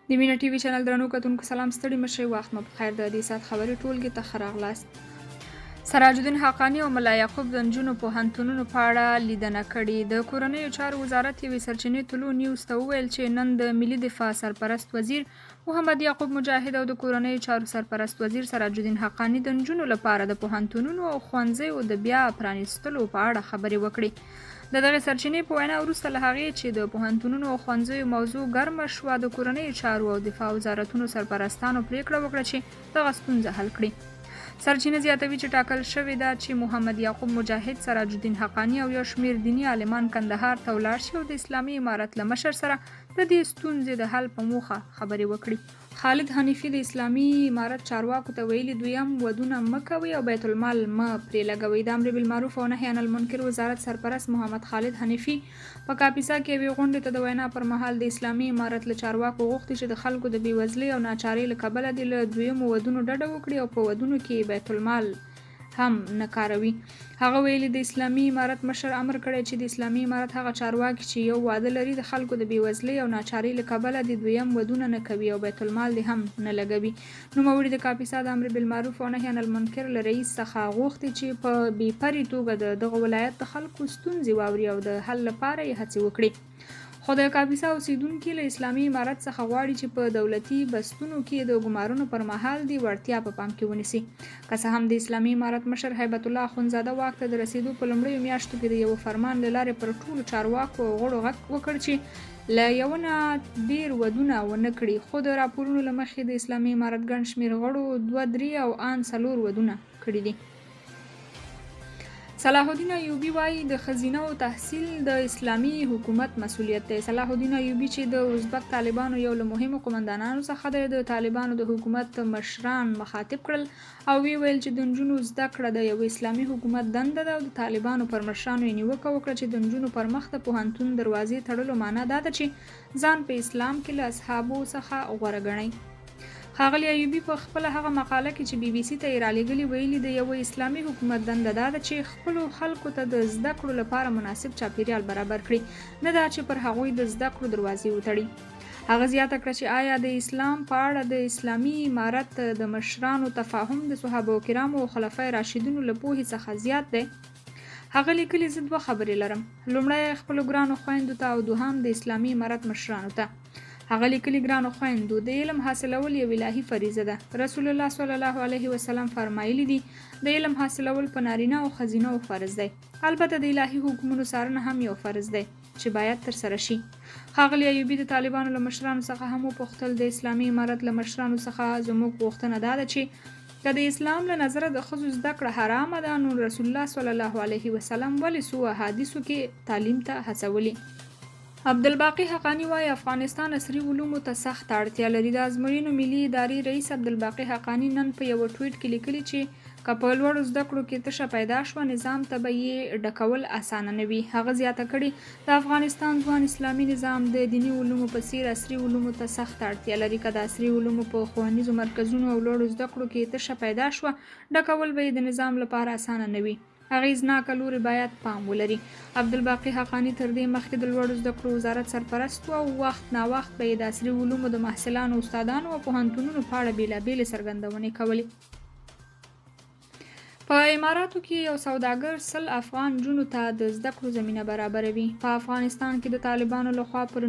د مینه ټي وي چینل درنو کتونکو سلام ستړي مشئ وخت مو بخیر. د دې ساعت خبري ټولګي ته ښه راغلاست. سراج الدین حقانی او ملا یعقوب د نجونو پوهنتونونو په اړه لیدنه کړې. د کورنیو چارو وزارت یوې سرچینې طلوع نیوز ته وویل چې نن د ملي دفاع سرپرست وزیر محمد یعقوب مجاهد او د کورنیو چارو سرپرست وزیر سراج الدین حقانی د نجونو لپاره د پوهنتونونو او ښوونځیو د بیا پرانیستلو په اړه خبرې وکړې. د دغه سرچینې په وینا وروسته له هغې چې د پوهنتونونو او ښوونځیو موضوع ګرمه شوه، د کورنیو چارو او دفاع وزارتونو سرپرستانو پریکړه وکړه چې دغه ستونزه حل کړي. سرچینه زیاتوي چې ټاکل شوې ده چې محمد یعقوب مجاهد، سراج الدین حقانی او یو شمېر دیني عالمان کندهار ته ولاړ شي او د اسلامي امارت له مشر سره د دې ستونزې د حل په موخه خبرې وکړي. خالد حنیفي د اسلامي امارت چارواکو ته ویلي دویم ودونه مه کوئ او بیت المال مه پرې لګوئ. د امر بالمعروف او نهي عن المنکر وزارت سرپرست محمد خالد حنیفي په کاپیسا کې یوې غونډې ته د وینا پر مهال د اسلامي امارت له چارواکو غوښتي چې د خلکو د بېوزلۍ او ناچارۍ له کبله دې له دویمو ودونو ډډه وکړي او په ودونو کې بیت المال هم نه کاروي. هغه ویلي د اسلامي امارت مشر امر کړی چې د اسلامي امارت هغه چارواکي چې یو واده لري د خلکو د بېوزلۍ او ناچارۍ له کبله د دویم ودونه نه کوي او بیت المال دې هم نه لګوي. نوموړي د کاپیسا د امر بالمعروف او نهي عن المنکر له رئیس څخه غوښتي چې په بې پرې توګه دغه ولایت د خلکو ستونزې واوري او د حل لپاره یې هڅې وکړي. خو د کاپیسا اوسیدونکي له اسلامي امارت څخه غواړي چې په دولتي بستونو کې د ګمارنو پر مهال د وړتیا په پام کې ونیسي. که څه هم د اسلامي امارت مشر هیبت الله اخندزاده واک ته د رسیدو په لومړیو میاشتو کې د یو فرمان له لارې پر ټولو چارواکو او غړو غږ وکړ چې له یو نه ډیر ودونه ونه کړي، خو د راپورونو له مخې د اسلامي امارت ګڼ شمېر غړو 2 3 او ان 4 ودونه کړي دي. صلاح الدین ایوبی وایي د ښځینه او تحصیل د اسلامي حکومت مسؤلیت دی. صلاح الدین ایوبی چې د ازبک طالبانو یو له مهمو قومندانانو څخه دی، د طالبانو د حکومت مشران مخاطب کړل او ویل چې د نجونو زده کړه د یو اسلامي حکومت دنده ده او د طالبانو پر مشرانو یې نیوکه وکړه چې د نجونو پر مخ د پوهنتون دروازې تړلو معنا دا ده چې ځان په اسلام کې له اصحابو څخه غوره ګڼئ. ښاغلي ایوبي په خپله هغه مقاله کې چې بي بي سي ته یې رالیږلې ویلي د یوه اسلامي حکومت دنده دا ده چې خپلو خلکو ته د زده کړو لپاره مناسب چاپیریال برابر کړي، نه دا چې پر هغوی د زده کړو دروازې وتړي. هغه زیاته کړه چې آیا د اسلام په اړه د اسلامي امارت د مشرانو تفاهم د صحابه کرامو او خلفای راشدینو له پوهې څخه زیات دی؟ هغه لیکلي زه 2 خبرې لرم، لومړی خپلو ګرانو خویندو ته او دوهم د اسلامي امارت مشرانو ته. هغه لیکلي ګرانو خویندو، د علم حاصلول یو الهي فریضه ده. رسول الله صلی الله علیه وسلم فرمایلی دي د علم حاصلول په نارینه او ښځینه فرض دی. البته د الهي حکمونو څارنه هم یو فرض دی چې باید ترسره شي. ښاغلي ایوبي د طالبانو له مشرانو څخه هم وپوښتل د اسلامي امارت له مشرانو څخه زموږ غوښتنه دا ده چې که د اسلام له نظره د ښځو زده کړه حرامه ده، نو رسول الله صلی الله علیه وسلم ولې څو احادیثو کې تعلیم ته هڅولي؟ عبدالباقي حقانی وایي افغانستان عصري علومو ته سخت اړتیا لري. د ازموینو ملي ادارې رئیس عبدالباقي حقانی نن په یو ټویټ کې لیکلي چې که په لوړو زده کړو کې تشه پیدا شوه، نظام ته به یې ډکول اسانه نه وي. هغه زیاته کړي د افغانستان ځوان اسلامي نظام د دیني علومو په څیر عصري علومو ته سخت اړتیا لري. که د عصري علومو په ښوونیزو مرکزونو او لوړو زده کړو کې تشه پیدا شوه، ډکول به یې د نظام لپاره اسانه نه وي. اغیزناکه لوري باید پام ولري. عبدالباقي حقانی تر دې مخکې د لوړو زده کړو وزارت سرپرست و او وخت ناوخت به یې د عصري علومو د محصلانو، استادانو او پوهنتونونو په اړه بېلابېلې څرګندونې کولې. په اماراتو کې یو سوداګر 100 افغان نجونو ته د زده کړو زمینه برابروي. په افغانستان کې د طالبانو لخوا پر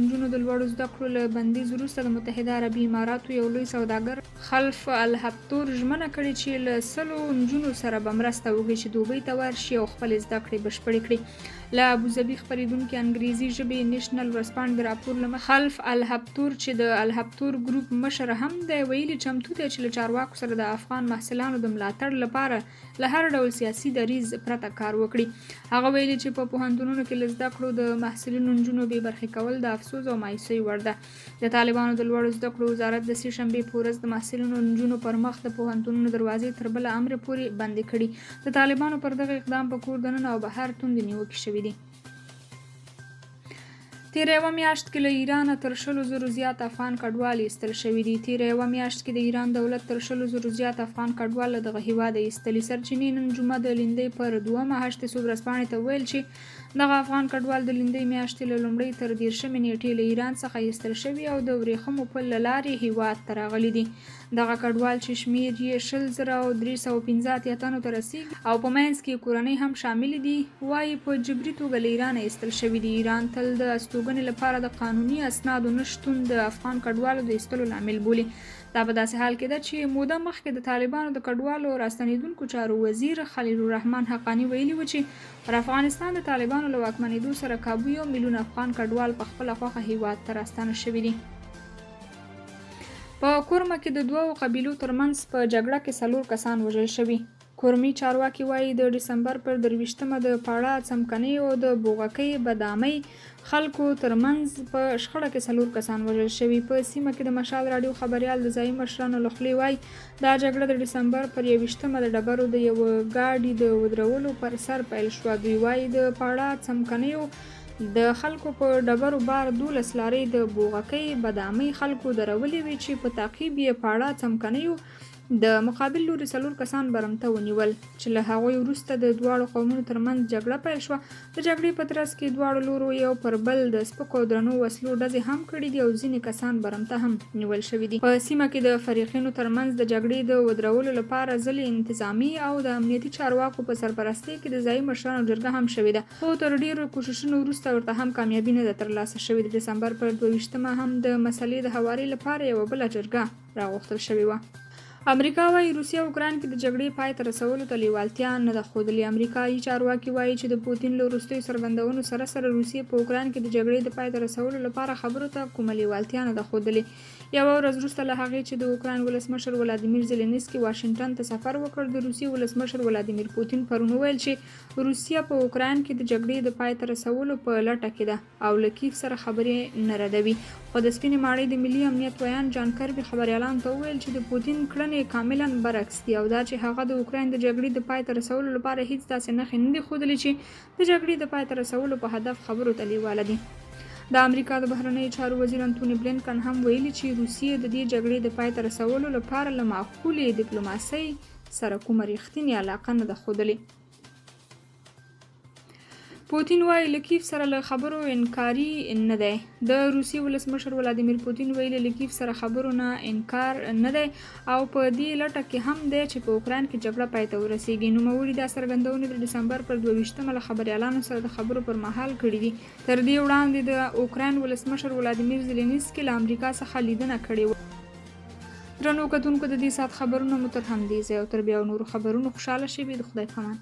نجونو د لوړو زده کړو له بندیز وروسته د متحده عربي اماراتو یو لوی سوداګر خلف الهبتور ژمنه کړې چې له 100 نجونو سره به مرسته وکړي چې دوبۍ ته ورشي او خپلې زده کړې بشپړې کړي. له ابوظبي خپرېدونکي انګریزي ژبې نیشنل ورځپاڼې د راپور له مخې خلف الهبتور چې د الهبتور ګروپ مشر هم دی، ویلي چمتو دی چې له چارواکو سره د افغان محصلانو د ملاتړ لپاره له هر ډول سیاسي دریځ پرته کار وکړي. هغه ویلي چې په پوهنتونونو کې له زده کړو د محصلینو نجونو بې برخې کول د افسوس او مایوسۍ وړ ده. د طالبانو د لوړو زده کړو وزارت د سې شنبې په ورځ د محصلینو نجونو پر مخ د پوهنتونونو دروازې تر بله امر پورې بندې کړي. د طالبانو پر دغه اقدام په کور دننه او بهر توندې نیوکې شوې دي. تیره یوه میاشت کې له ایرانه تر 100,000 زیات افغان کډوال ایستل شوي دي. تیره یوه میاشت کې د ایران دولت تر 100,000 زیات افغان کډوال له دغه هیواده ایستلي. سرچینې نن جمعه د لیندۍ پر 2 هشتې ورځپاڼې ته ویل چې دغه افغان کډوال د لیندۍ میاشتې له لومړۍ تر 13 نیټې له ایران څخه ایستل شوي او د ورېښمو پل له لارې هیواد ته راغلي دي. دغه کډوال چې شمېر یې 20,315 تنو ته رسیږي او په منځ کې کورنۍ هم شامل دي، وایي په جبري توګه له ایران ایستل شوي دي. ایران تل د استوګنې لپاره د قانوني اسنادو نه شتون د افغان کډوالو د ایستلو لامل بولي. دا په داسې حال کې ده چې موده مخکې د طالبانو د کډوالو راستنېدونکو چارو وزیر خلیل الرحمن حقانی ویلي و چې پر افغانستان د طالبانو له واکمنېدو سره کابو 1 میلیون افغان کډوال په خپله خوښه هیواد ته راستانه شوي دي. په کورمه کې د دوو قبیلو ترمنځ په جګړه کې 4 کسان وژل شوي. کورمي چارواکي وایي د ډسمبر پر 23مه د پاړه څمکنۍ او د بوغکۍ بدامۍ خلکو ترمنځ په شخړه کې 4 کسان وژل شوي. په سیمه کې د مشال راډیو خبریال د ځایي مشرانو له خولې وایي دا جګړه د ډسمبر پر 21مه د ډبرو د یوه ګاډي د ودرولو پر سر پیل شوه. دوی وایي د پاړه څمکنیو د خلکو په ډبرو بار 12 لارۍ د بوغکۍ بدامۍ خلکو درولې وي چې په تعقیب یې پاړه څمکنیو د مقابل لوري 4 کسان برمته ونیول چې له هغوی وروسته د دواړو قومونو ترمنځ جګړه پیل شوه. د جګړې په ترڅ کې دواړو لورو یو پر بل د سپکو او درنو وسلو ډزې هم کړي دي او ځینې کسان برمته هم نیول شوي دي. په سیمه کې د فریقینو ترمنځ د جګړې د ودرولو لپاره ځلې انتظامي او د امنیتي چارواکو په سرپرستۍ کې د ځایي مشرانو جرګه هم شوې ده، خو تر ډیرو کوښښونو وروسته ورته هم کامیابي نه ده ترلاسه شوې. د ډسمبر پر 22مه هم د مسلې د هواري لپاره یوه بله جرګه راغوښتل شوې وه. امریکا وایي روسیه او اوکراین کې د جګړې پای ته رسولو ته لیوالتیا نه ده ښودلې. امریکایي چارواکي وایي چې د پوتین له وروستیو څرګندونو سره سره روسیې په اوکراین کې د جګړې د پای ته رسولو لپاره خبرو ته کومه لیوالتیا نه ده ښودلې. یوه ورځ وروسته له هغې چې د اوکراین ولسمشر ولادیمیر زیلنسکي واشنګټن ته سفر وکړ، د روسیې ولسمشر ولادیمیر پوتین پرون وویل چې روسیه په اوکراین کې د جګړې د پای ته رسولو په لټه کې ده او له کیف سره خبرې نه ردوي. خو د سپینې ماڼۍ د ملي امنیت ویان جان کربي خبریالانو ته وویل چې د پوتین کړنې کاملا برعکس دي او دا چې هغه د اوکراین د جګړې د پای ته رسولو لپاره هیڅ داسې نښې نه دي ښودلې چې د جګړې د پای ته رسولو په هدف خبرو ته لیواله دي. د امریکا د بهرنیو چارو وزیر انتوني بلینکن هم ویلي چې روسیې د دې جګړې د پای ته رسولو لپاره له معقولې ډیپلوماسۍ سره کومه رښتینې علاقه نه ده ښودلې. پوتین وایي له کیف سره له خبرو انکاري نه دی. د روسیې ولسمشر ولادیمیر پوتین ویلي له کیف سره خبرو نه انکار نه دی او په دې لټه کې هم دی چې په اوکراین کې جګړه پای ته ورسیږي. نوموړي دا څرګندونې د ډسمبر پر 22مه له خبریالانو سره د خبرو پر مهال کړي دي. تر دې وړاندې د اوکراین ولسمشر ولادیمیر زیلنسکي له امریکا څخه لیدنه کړې وه. درنو کتونکو د دې ساعت خبرونه مو تر همدې ځای او تر بیا نورو خبرونو خوشحاله شئ. د خدای په امان.